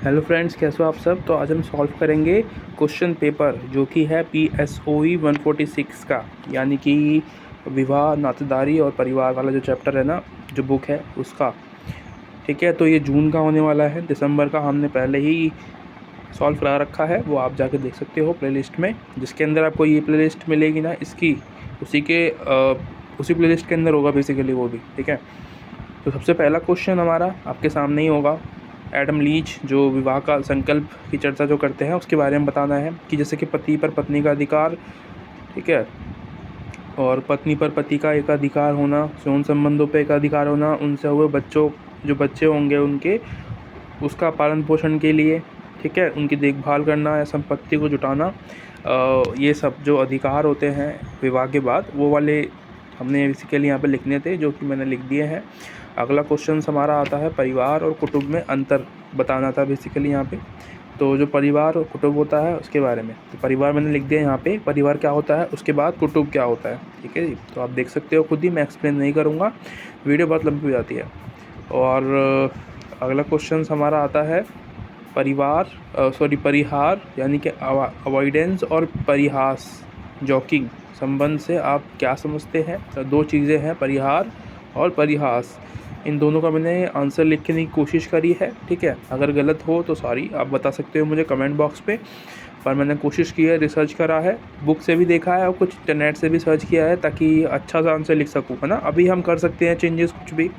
Hello friends, कैसे हो आप सब। तो आज हम सॉल्व करेंगे क्वेश्चन पेपर जो कि है PSOE 146 का, यानी कि विवाह, नातेदारी और परिवार वाला जो चैप्टर है ना, जो बुक है उसका। ठीक है, तो ये जून का होने वाला है। दिसंबर का हमने पहले ही सॉल्व करा रखा है, वो आप जाके देख सकते हो प्लेलिस्ट में, जिसके अंदर आपको ये प्लेलिस्ट मिलेगी ना इसकी, उसी प्लेलिस्ट के अंदर होगा बेसिकली वो भी। ठीक है, तो सबसे पहला क्वेश्चन हमारा आपके सामने ही होगा। एडम लीच जो विवाह का संकल्प की चर्चा जो करते हैं उसके बारे में बताना है कि जैसे कि पति पर पत्नी का अधिकार, ठीक है, और पत्नी पर पति का एक अधिकार होना, यौन संबंधों पे एक अधिकार होना, उनसे हुए बच्चों, जो बच्चे होंगे उनके, उसका पालन पोषण के लिए, ठीक है, उनकी देखभाल करना या संपत्ति को जुटाना, ये सब जो अधिकार होते हैं विवाह के बाद, वो वाले हमने बेसिकली यहाँ पे लिखने थे, जो कि मैंने लिख दिए हैं। अगला क्वेश्चन हमारा आता है परिवार और कुटुंब में अंतर बताना था बेसिकली यहाँ पे। तो जो परिवार और कुटुंब होता है उसके बारे में, तो परिवार मैंने लिख दिया यहाँ पे, परिवार क्या होता है, उसके बाद कुटुंब क्या होता है। ठीक है जी, तो आप देख सकते हो खुद ही, मैं एक्सप्लेन नहीं करूँगा, वीडियो बहुत लंबी हो जाती है। और अगला क्वेश्चन हमारा आता है परिहार, यानी कि अवॉइडेंस और परिहास, जॉकिंग संबंध से आप क्या समझते हैं। तो दो चीज़ें हैं, परिहार और परिहास, इन दोनों का मैंने आंसर लिखने की कोशिश करी है। ठीक है, अगर गलत हो तो सॉरी, आप बता सकते हो मुझे कमेंट बॉक्स पे, पर मैंने कोशिश की है, रिसर्च करा है, बुक से भी देखा है और कुछ इंटरनेट से भी सर्च किया है, ताकि अच्छा सा आंसर लिख सकूँ, है ना। अभी हम कर सकते हैं चेंजेस, कुछ भी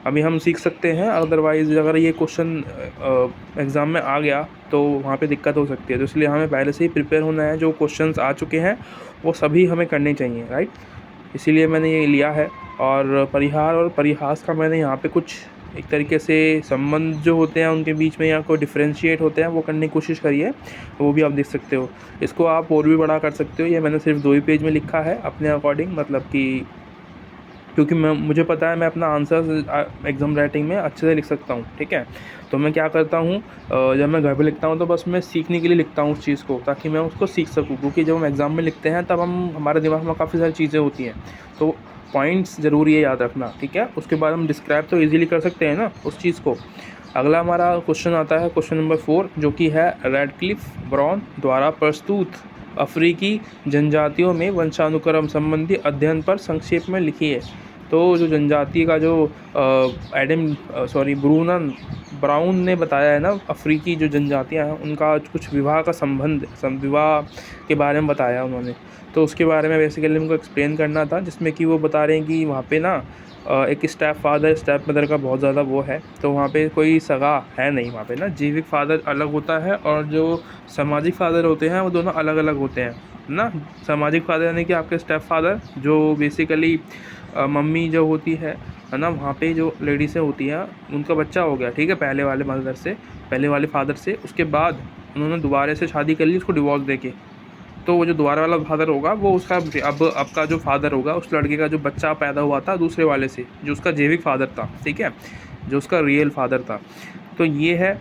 अभी हम सीख सकते हैं, अदरवाइज़ अगर ये क्वेश्चन एग्ज़ाम में आ गया तो वहाँ पे दिक्कत हो सकती है। तो इसलिए हमें पहले से ही प्रिपेयर होना है, जो क्वेश्चंस आ चुके हैं वो सभी हमें करने चाहिए, राइट। इसीलिए मैंने ये लिया है। और परिहार और परिहास का मैंने यहाँ पे कुछ एक तरीके से संबंध जो होते हैं उनके बीच में, या कोई डिफ्रेंशिएट होते हैं, वो करने की कोशिश करी है, वो भी आप देख सकते हो। इसको आप और भी बड़ा कर सकते हो, ये मैंने सिर्फ 2 ही पेज में लिखा है अपने अकॉर्डिंग, मतलब कि क्योंकि मुझे पता है मैं अपना आंसर एग्ज़ाम राइटिंग में अच्छे से लिख सकता हूँ। ठीक है, तो मैं क्या करता हूँ, जब मैं घर पे लिखता हूँ तो बस मैं सीखने के लिए लिखता हूँ उस चीज़ को, ताकि मैं उसको सीख सकूँ, क्योंकि जब हम एग्ज़ाम में लिखते हैं तब हमारे दिमाग में काफ़ी सारी चीज़ें होती हैं, तो पॉइंट्स ज़रूरी है याद रखना। ठीक है, उसके बाद हम डिस्क्राइब तो ईज़िली कर सकते हैं ना उस चीज़ को। अगला हमारा क्वेश्चन आता है, क्वेश्चन नंबर 4, जो कि है रैडक्लिफ ब्राउन द्वारा प्रस्तुत अफ्रीकी जनजातियों में वंशानुक्रम संबंधी अध्ययन पर संक्षेप में लिखिए। तो जो जनजाति का जो ब्राउन ने बताया है ना, अफ्रीकी जो जनजातियां हैं उनका कुछ विवाह का विवाह के बारे में बताया उन्होंने। तो उसके बारे में बेसिकली उनको एक्सप्लेन करना था, जिसमें कि वो बता रहे हैं कि वहाँ पे ना एक स्टेप फादर स्टेप मदर का बहुत ज़्यादा वो है, तो वहाँ पे कोई सगा है नहीं वहाँ पे ना। जैविक फादर अलग होता है और जो सामाजिक फादर होते हैं वो दोनों अलग अलग होते हैं ना। सामाजिक फादर यानी कि आपके स्टेप फादर, जो बेसिकली मम्मी जो होती है ना, वहाँ पे जो लेडीज़ें होती हैं उनका बच्चा हो गया, ठीक है, पहले वाले फादर से, उसके बाद उन्होंने दोबारा से शादी कर ली उसको डिवोर्स देके, तो वो जो दोबारा वाला फादर होगा वो उसका अब का जो फादर होगा, उस लड़के का जो बच्चा पैदा हुआ था दूसरे वाले से, जो उसका जैविक फादर था, ठीक है, जो उसका रियल फादर था। तो ये है,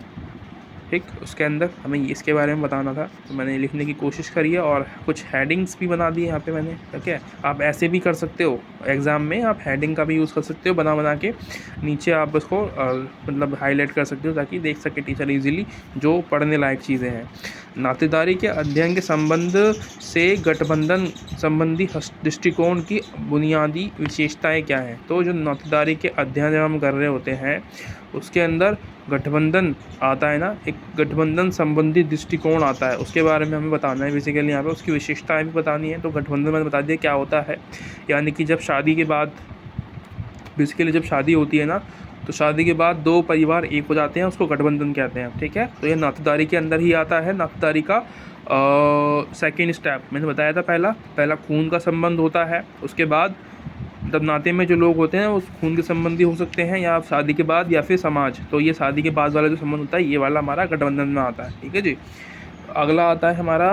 ठीक, उसके अंदर हमें इसके बारे में बताना था, तो मैंने लिखने की कोशिश करी है और कुछ हेडिंग्स भी बना दी यहाँ पे मैंने। ठीक है, आप ऐसे भी कर सकते हो एग्ज़ाम में, आप हेडिंग का भी यूज़ कर सकते हो बना के, नीचे आप उसको मतलब हाईलाइट कर सकते हो, ताकि देख सके टीचर इजीली जो पढ़ने लायक चीज़ें हैं। नातेदारी के अध्ययन के संबंध से गठबंधन संबंधी दृष्टिकोण की बुनियादी विशेषताएं क्या हैं। तो जो नातेदारी के अध्ययन हम कर रहे होते हैं उसके अंदर गठबंधन आता है ना, एक गठबंधन संबंधी दृष्टिकोण आता है, उसके बारे में हमें बताना है बेसिकली यहाँ पे, उसकी विशेषताएं भी बतानी है। तो गठबंधन मैंने बता दिया क्या होता है, यानी कि जब शादी के बाद, बेसिकली जब शादी होती है ना, तो शादी के बाद दो परिवार एक हो जाते हैं, उसको गठबंधन कहते हैं। ठीक है, तो ये नातेदारी के अंदर ही आता है। नातेदारी का सेकेंड स्टेप मैंने बताया था, पहला खून का संबंध होता है, उसके बाद मतलब नाते में जो लोग होते हैं उस खून के संबंधी हो सकते हैं, या शादी के बाद, या फिर समाज। तो ये शादी के बाद वाला जो संबंध होता है ये वाला हमारा गठबंधन में आता है। ठीक है जी, अगला आता है हमारा,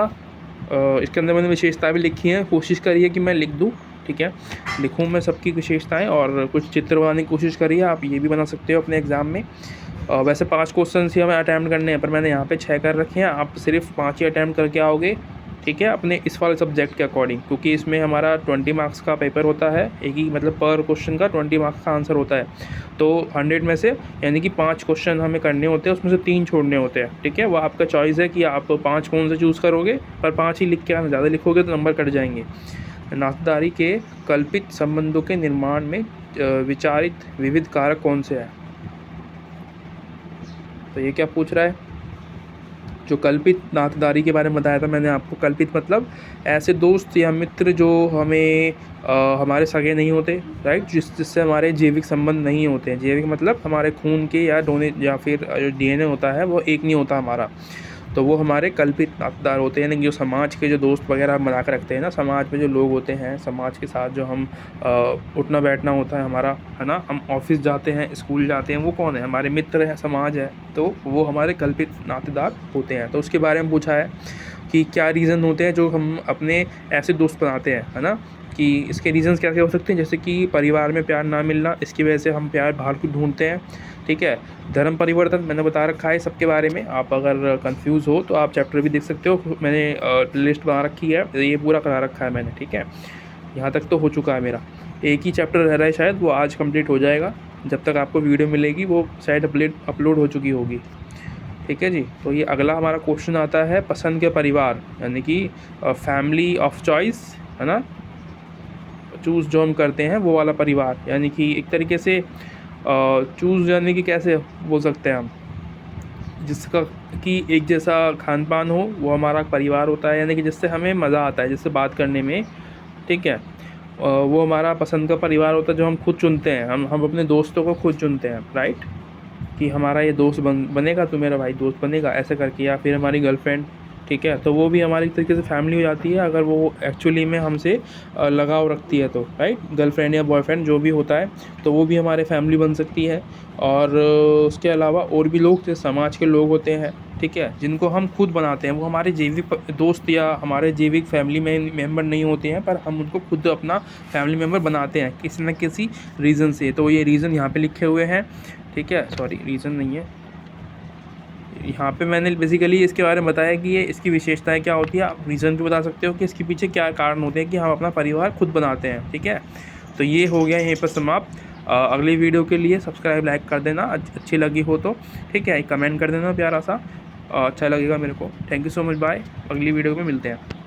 इसके अंदर मैंने विशेषता भी लिखी है, कोशिश करी है कि मैं लिख दूँ। ठीक है, लिखूँ मैं सबकी विशेषताएं, और कुछ चित्र बनाने की कोशिश करिए, आप ये भी बना सकते हो अपने एग्ज़ाम में। वैसे 5 क्वेश्चन ही हमें अटैम्प्ट करने हैं, पर मैंने यहाँ पे 6 कर रखे हैं, आप सिर्फ 5 ही अटैम्प्ट करके आओगे ठीक है, अपने इस वाले सब्जेक्ट के अकॉर्डिंग, क्योंकि इसमें हमारा 20 मार्क्स का पेपर होता है, एक ही मतलब पर क्वेश्चन का 20 मार्क्स का आंसर होता है। तो 100 में से यानी कि 5 क्वेश्चन हमें करने होते हैं, उसमें से 3 छोड़ने होते हैं। ठीक है, वो आपका चॉइस है कि आप 5 कौन से चूज़ करोगे, पर 5 ही लिख के आना, ज़्यादा लिखोगे तो नंबर कट जाएंगे। नातेदारी के कल्पित संबंधों के निर्माण में विचारित विविध कारक कौन से हैं? तो ये क्या पूछ रहा है, जो कल्पित नातेदारी के बारे में बताया था मैंने आपको। कल्पित मतलब ऐसे दोस्त या मित्र जो हमें हमारे सगे नहीं होते, राइट, जिससे हमारे जैविक संबंध नहीं होते हैं। जैविक मतलब हमारे खून के या डोने या फिर जो डीएनए होता है वो एक नहीं होता हमारा, तो वो हमारे कल्पित नातेदार होते हैं। यानी जो समाज के जो दोस्त वगैरह हम बना कर रखते हैं ना, समाज में जो लोग होते हैं, समाज के साथ जो हम उठना बैठना होता है हमारा, है ना, हम ऑफिस जाते हैं, स्कूल जाते हैं, वो कौन है, हमारे मित्र हैं, समाज है, तो वो हमारे कल्पित नातेदार होते हैं। तो उसके बारे में पूछा है कि क्या रीज़न होते हैं जो हम अपने ऐसे दोस्त बनाते हैं, है ना, कि इसके रीज़न्स क्या क्या हो सकते हैं, जैसे कि परिवार में प्यार ना मिलना, इसकी वजह से हम प्यार बाहर क्यों ढूंढते हैं। ठीक है, धर्म परिवर्तन मैंने बता रखा है सबके बारे में, आप अगर कंफ्यूज हो तो आप चैप्टर भी देख सकते हो, मैंने लिस्ट बना रखी है, ये पूरा करा रखा है मैंने। ठीक है, यहाँ तक तो हो चुका है मेरा, एक ही चैप्टर रह रहा है, शायद वो आज कंप्लीट हो जाएगा, जब तक आपको वीडियो मिलेगी वो शायद अपलोड हो चुकी होगी। ठीक है जी, तो ये अगला हमारा क्वेश्चन आता है पसंद के परिवार, यानी कि फैमिली ऑफ चॉइस, है ना, चूज़ जो हम करते हैं वो वाला परिवार, यानी कि एक तरीके से चूज़ यानी कि कैसे बोल सकते हैं हम, जिसका कि एक जैसा खान पान हो, वो हमारा परिवार होता है, यानी कि जिससे हमें मज़ा आता है, जिससे बात करने में। ठीक है, वो हमारा पसंद का परिवार होता है, जो हम खुद चुनते हैं, हम अपने दोस्तों को खुद चुनते हैं, राइट, कि हमारा ये दोस्त बनेगा, तो मेरा भाई दोस्त बनेगा, ऐसे करके, या फिर हमारी गर्लफ्रेंड। ठीक है, तो वो भी हमारी तरीके से फैमिली हो जाती है, अगर वो एक्चुअली में हमसे लगाव रखती है तो, राइट, गर्लफ्रेंड या बॉयफ्रेंड जो भी होता है, तो वो भी हमारे फैमिली बन सकती है। और उसके अलावा और भी लोग जो समाज के लोग होते हैं, ठीक है, जिनको हम खुद बनाते हैं, वो हमारे जैविक दोस्त या हमारे जैविक फैमिली में मेम्बर नहीं होते हैं, पर हम उनको खुद अपना फैमिली मेम्बर बनाते हैं किसी न किसी रीज़न से। तो ये रीज़न यहाँ पे लिखे हुए हैं। ठीक है, सॉरी, रीज़न नहीं है, यहाँ पे मैंने बेसिकली इसके बारे में बताया कि ये इसकी विशेषताएं क्या होती है। आप रीज़न भी बता सकते हो कि इसके पीछे क्या कारण होते हैं कि हम अपना परिवार खुद बनाते हैं। ठीक है, तो ये हो गया यहीं पर समाप्त। अगली वीडियो के लिए सब्सक्राइब लाइक कर देना, अच्छी लगी हो तो। ठीक है, एक कमेंट कर देना प्यारा सा, अच्छा लगेगा मेरे को। Thank you so much, bye, अगली वीडियो में मिलते हैं।